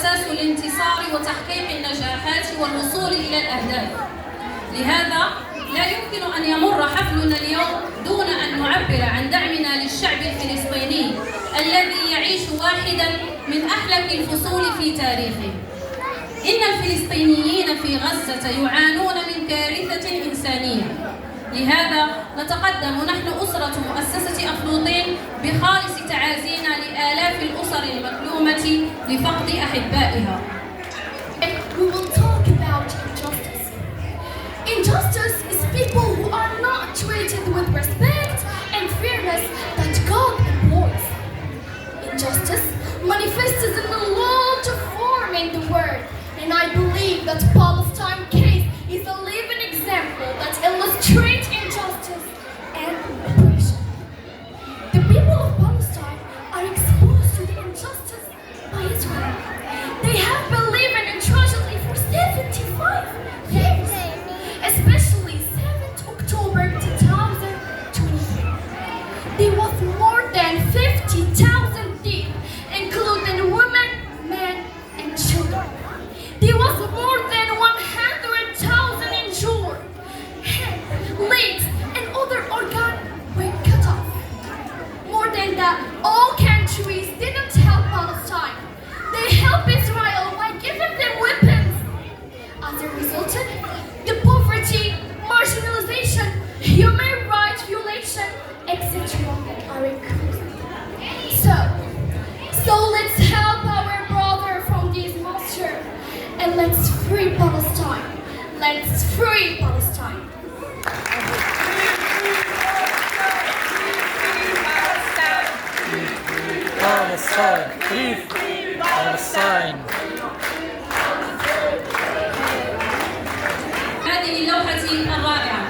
أساس الانتصار وتحقيق النجاحات والوصول إلى الأهداف. لهذا لا يمكن أن يمر حفلنا اليوم دون أن نعبر عن دعمنا للشعب الفلسطيني الذي يعيش واحداً من أحلك الفصول في تاريخه. إن الفلسطينيين في غزة يعانون من كارثة إنسانية. لهذا نتقدم نحن أسرة مؤسسة أفلوطين بخالص تعازينا لآلاف الأسر المكلومة لفقد أحبائها. We will talk about injustice. Injustice is people who are not treated with respect and fairness that God employs. Injustice manifests in a lot of form in the world, and I believe that Palestine case is a living example that illustrates injustice and oppression. The people of Palestine are exposed to the injustice by Israel. They have been living in tragedy for 75 years, especially 7th October 2023. There was more than 50,000 dead, including women, men, and children. There was more than 100,000 injured. Legs and other organs were cut off. More than that, all countries didn't help Palestine. They helped Israel by giving them weapons. As a result, the poverty, marginalization, human rights violation, etc. are increasing. So let's help our brother from this monster, and let's free Palestine. Let's free Palestine. Palestine, free Palestine. هذه اللوحة الرائعة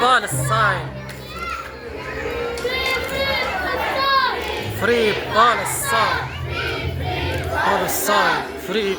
Palestine. Free Palestine. Palestine. Free.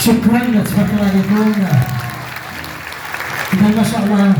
شكرا تبارك الله عليكم. إذا ما شاء الله